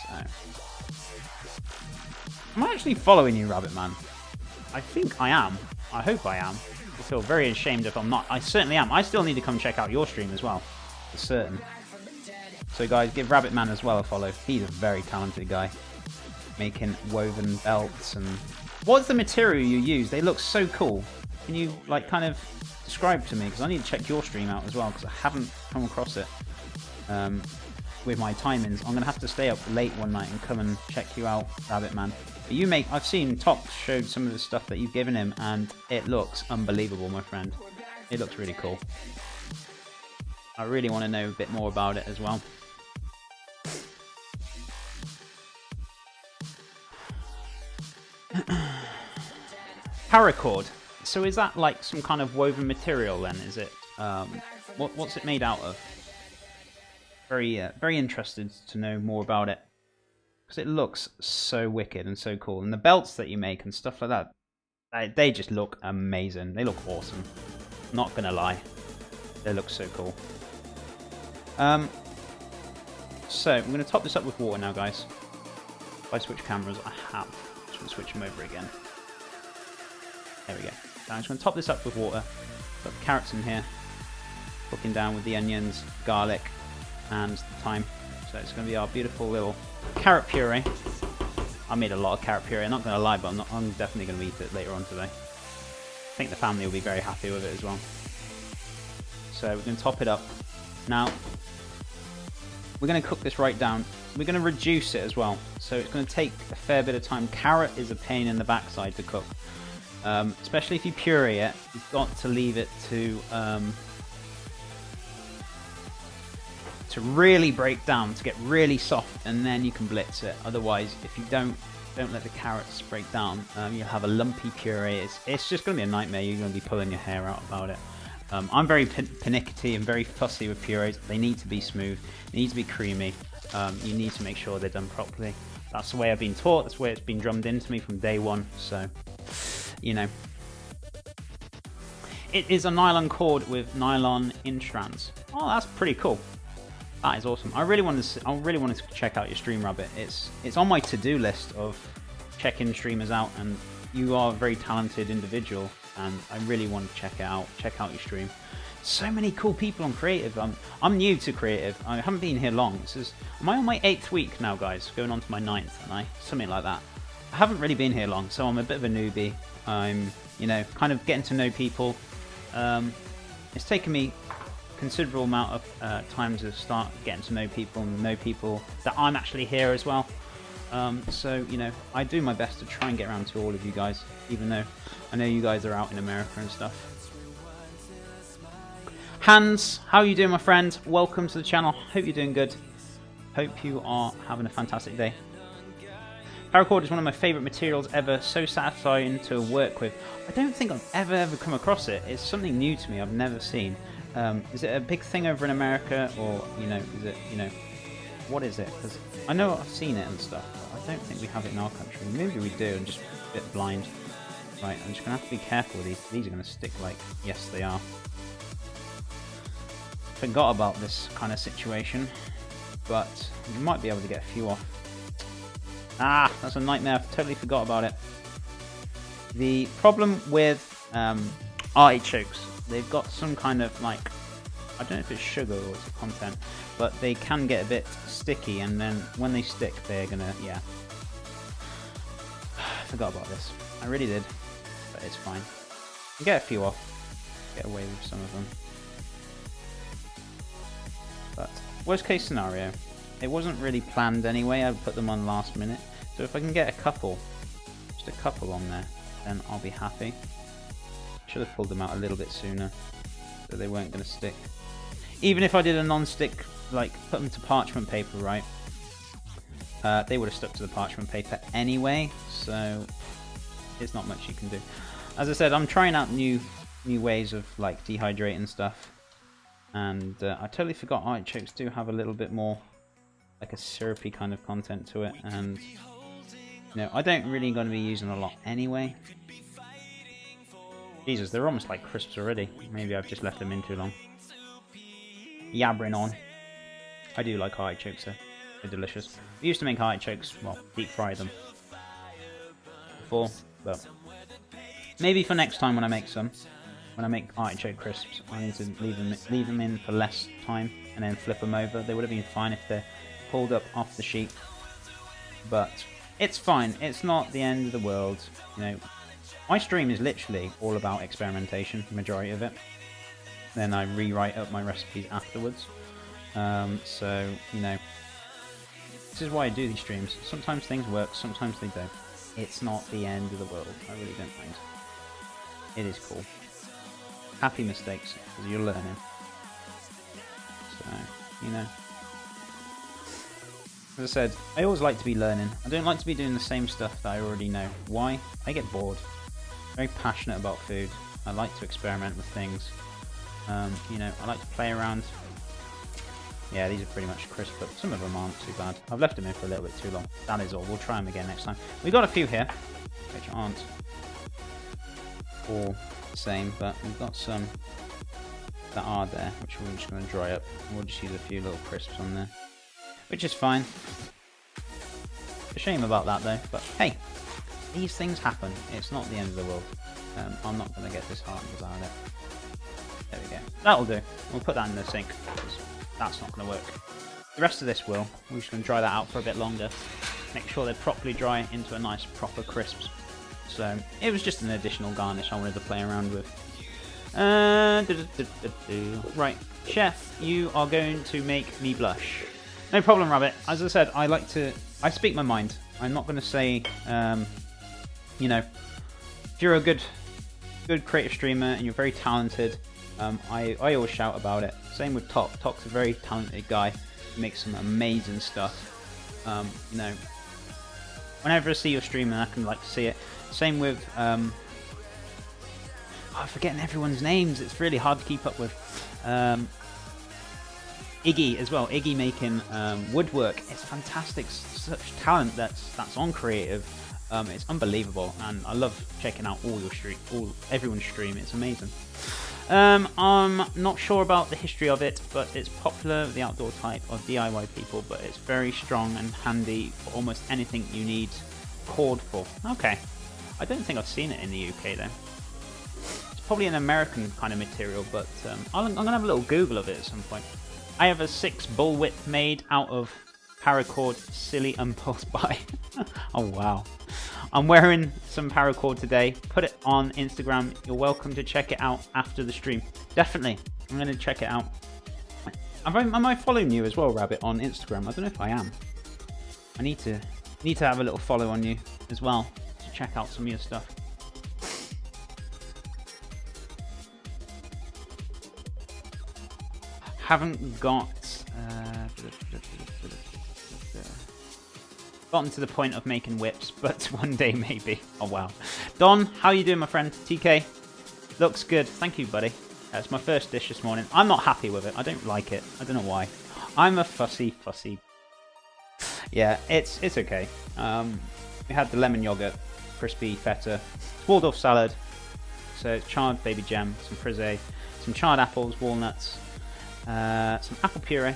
So, am I actually following you, Rabbit Man? I think I am. I hope I am. I feel very ashamed if I'm not. I certainly am. I still need to come check out your stream as well, for certain. So guys, give Rabbit Man as well a follow. He's a very talented guy, making woven belts. And what's the material you use? They look so cool. Can you like kind of describe to me? Because I need to check your stream out as well, because I haven't come across it with my timings. I'm gonna have to stay up late one night and come and check you out, Rabbit Man. But you make. I've seen Top showed some of the stuff that you've given him, and it looks unbelievable, my friend. It looks really cool. I really want to know a bit more about it as well. Paracord. So is that like some kind of woven material then? Is it? What's it made out of? Very interested to know more about it, because it looks so wicked and so cool. And the belts that you make and stuff like that, they just look amazing. They look awesome. Not gonna lie, they look so cool. So I'm gonna top this up with water now, guys. If I switch cameras, I have. Just gonna switch them over again. There we go. So I'm just gonna top this up with water. Got the carrots in here. Cooking down with the onions, garlic, and the thyme. So it's going to be our beautiful little carrot puree. I made a lot of carrot puree, I'm not going to lie, but I'm definitely going to eat it later on today. I think the family will be very happy with it as well. So we're going to top it up. Now, we're going to cook this right down. We're going to reduce it as well. So it's going to take a fair bit of time. Carrot is a pain in the backside to cook. Especially if you puree it, you've got to leave it to really break down, to get really soft, and then you can blitz it. Otherwise, if you don't let the carrots break down, you'll have a lumpy puree. It's just going to be a nightmare. You're going to be pulling your hair out about it. I'm very pernickety and very fussy with purees. They need to be smooth. They need to be creamy. You need to make sure they're done properly. That's the way I've been taught. That's the way it's been drummed into me from day one. So, you know. It is a nylon cord with nylon in strands. Oh, that's pretty cool. That is awesome. I really wanted to check out your stream, Rabbit. It's on my to-do list of checking streamers out, and you are a very talented individual, and I really want to check it out. Check out your stream. So many cool people on creative. I'm new to creative. I haven't been here long. Am I on my 8th week now, guys? Going on to my 9th, am I? Something like that. I haven't really been here long, so I'm a bit of a newbie. I'm, you know, kind of getting to know people. It's taken me considerable amount of time to start getting to know people and know people that I'm actually here as well. So, you know, I do my best to try and get around to all of you guys, even though I know you guys are out in America and stuff. Hans, how are you doing, my friend? Welcome to the channel. Hope you're doing good. Hope you are having a fantastic day. Paracord is one of my favourite materials ever, so satisfying to work with. I don't think I've ever come across it. It's something new to me I've never seen. Is it a big thing over in America, or, you know, is it, you know, what is it? Because I know I've seen it and stuff, but I don't think we have it in our country. Maybe we do, I'm just a bit blind. Right, I'm just going to have to be careful with these. These are going to stick like, yes they are. Forgot about this kind of situation, but you might be able to get a few off. Ah, that's a nightmare, I totally forgot about it. The problem with artichokes, they've got some kind of like, I don't know if it's sugar or it's content, but they can get a bit sticky, and then when they stick, they're gonna, yeah. I forgot about this. I really did, but it's fine. You get a few off, get away with some of them. But worst case scenario, it wasn't really planned anyway. I put them on last minute, so if I can get a couple, just a couple on there, then I'll be happy. Should have pulled them out a little bit sooner, so they weren't going to stick. Even if I did a non-stick, like put them to parchment paper, right? They would have stuck to the parchment paper anyway, so there's not much you can do. As I said, I'm trying out new ways of like dehydrating stuff, and I totally forgot artichokes do have a little bit more like a syrupy kind of content to it, and you know, I don't really going to be using a lot anyway. Jesus, they're almost like crisps already. Maybe I've just left them in too long. Yabbering on. I do like artichokes though. They're delicious. We used to make artichokes, well, deep fry them before, but maybe for next time when I make some, when I make artichoke crisps, I need to leave them in for less time and then flip them over. They would have been fine if they're pulled up off the sheet, but it's fine. It's not the end of the world. You know, my stream is literally all about experimentation, the majority of it. Then I rewrite up my recipes afterwards. So, you know, this is why I do these streams. Sometimes things work, sometimes they don't. It's not the end of the world. I really don't mind. It is cool. Happy mistakes, because you're learning. So, you know. As I said, I always like to be learning. I don't like to be doing the same stuff that I already know. Why? I get bored. Very passionate about food. I like to experiment with things. You know, I like to play around. Yeah, these are pretty much crisp, but some of them aren't too bad. I've left them in for a little bit too long. That is all. We'll try them again next time. We've got a few here, which aren't all the same, but we've got some that are there, which we're just going to dry up. We'll just use a few little crisps on there, which is fine. A shame about that though, but hey, these things happen. It's not the end of the world. I'm not going to get disheartened about it. There we go. That'll do. We'll put that in the sink, because that's not going to work. The rest of this will. We're just going to dry that out for a bit longer. Make sure they're properly dry into a nice proper crisps. So, it was just an additional garnish I wanted to play around with. Right, chef, you are going to make me blush. No problem, Rabbit. As I said, I speak my mind. I'm not going to say, you know, if you're a good creative streamer and you're very talented, I always shout about it. Same with Tok. Tok's a very talented guy. He makes some amazing stuff. You know, whenever I see your stream, I can like to see it. Same with I'm forgetting everyone's names. It's really hard to keep up with. Iggy as well. Iggy making woodwork. It's fantastic. Such talent that's on creative. It's unbelievable, and I love checking out everyone's stream. It's amazing. I'm not sure about the history of it, but it's popular, the outdoor type of DIY people, but it's very strong and handy for almost anything you need cord for. Okay. I don't think I've seen it in the UK though. It's probably an American kind of material, but I'm going to have a little Google of it at some point. I have a 6 bullwhip made out of paracord silly impulse buy. Oh wow. I'm wearing some paracord today. Put it on Instagram. You're welcome to check it out after the stream. Definitely. I'm going to check it out. Am I following you as well, Rabbit, on Instagram? I don't know if I am. I need to have a little follow on you as well to check out some of your stuff. Haven't gotten to the point of making whips, but one day maybe. Oh wow. Don, how you doing, my friend? TK, looks good. Thank you, buddy. It's my first dish this morning. I'm not happy with it. I don't like it. I don't know why. I'm a fussy. Yeah, it's okay. We had the lemon yogurt, crispy feta, Waldorf salad, so charred baby jam, some frisee, some charred apples, walnuts, some apple puree.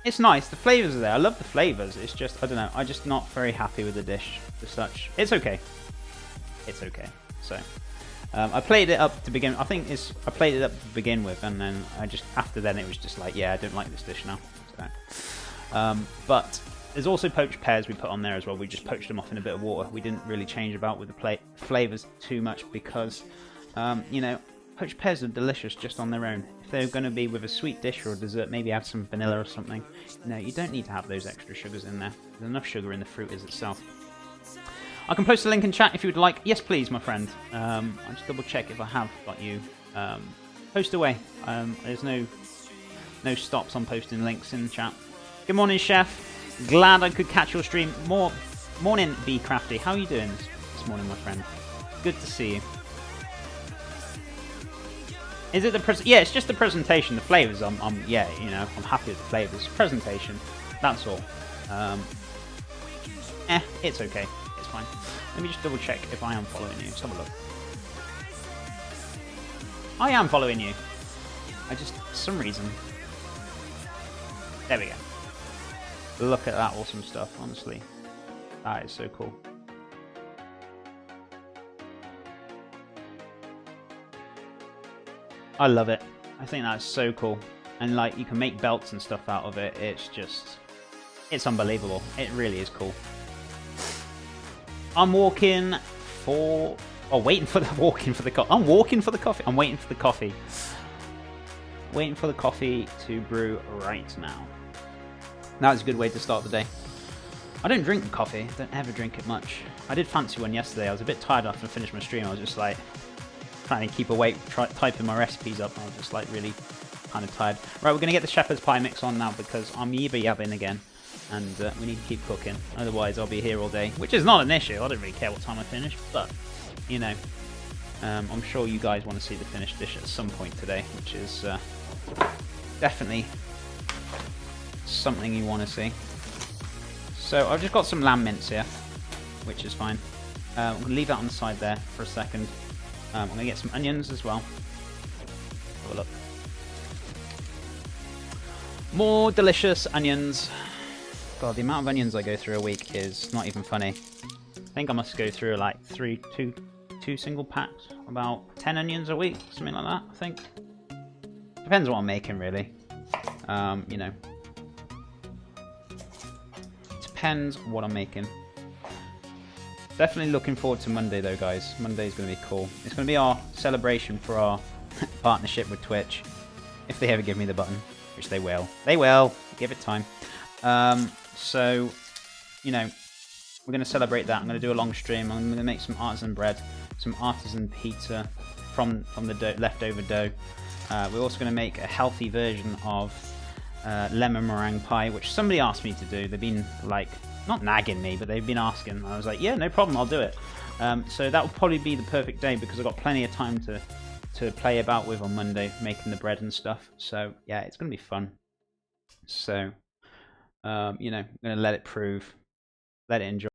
It's nice. The flavours are there. I love the flavours. It's just, I don't know. I'm just not very happy with the dish as such. It's okay. It's okay. So, I played it up to begin. I played it up to begin with, and then after then it was just like, yeah, I don't like this dish now. So, but there's also poached pears we put on there as well. We just poached them off in a bit of water. We didn't really change about with the flavours too much because, you know, poached pears are delicious just on their own. If they're going to be with a sweet dish or a dessert, maybe add some vanilla or something. No, you don't need to have those extra sugars in there. There's enough sugar in the fruit as itself. I can post a link in chat if you would like. Yes, please, my friend. I'll just double check if I have got you. Post away. There's no stops on posting links in the chat. Good morning, Chef. Glad I could catch your stream. Morning, Be Crafty. How are you doing this morning, my friend? Good to see you. Is it the yeah? It's just the presentation, the flavors. Yeah, you know, I'm happy with the flavors. Presentation, that's all. It's okay. It's fine. Let me just double check if I am following you. Let's have a look. I am following you. I just, for some reason. There we go. Look at that awesome stuff, honestly. That is so cool. I love it. I think that's so cool. And like, you can make belts and stuff out of it. It's unbelievable. It really is cool. I'm walking for... Oh, waiting for the coffee. I'm walking for the coffee. I'm waiting for the coffee. Waiting for the coffee to brew right now. That's a good way to start the day. I don't drink coffee. I don't ever drink it much. I did fancy one yesterday. I was a bit tired after I finished my stream. I was just like trying to keep awake, typing my recipes up. I was just like really kind of tired. Right, we're going to get the shepherd's pie mix on now because I'm yabbing again. And we need to keep cooking. Otherwise, I'll be here all day. Which is not an issue. I don't really care what time I finish. But, you know, I'm sure you guys want to see the finished dish at some point today. Which is definitely something you want to see. So I've just got some lamb mince here, which is fine. I'm going to leave that on the side there for a second. I'm going to get some onions as well. Have a look. More delicious onions. God, the amount of onions I go through a week is not even funny. I think I must go through like two single packs, about 10 onions a week, something like that, I think. Depends on what I'm making, really. You know. Depends what I'm making. Definitely looking forward to Monday though, guys. Monday's going to be cool. It's going to be our celebration for our partnership with Twitch. If they ever give me the button, which they will. They will. Give it time. So, you know, we're going to celebrate that. I'm going to do a long stream. I'm going to make some artisan bread, some artisan pizza from the leftover dough. We're also going to make a healthy version of lemon meringue pie, which somebody asked me to do. They've been like, not nagging me, but they've been asking. I was like, yeah, no problem, I'll do it. So that will probably be the perfect day because I've got plenty of time to play about with on Monday, making the bread and stuff. So yeah, it's going to be fun. So, you know, I'm going to let it enjoy.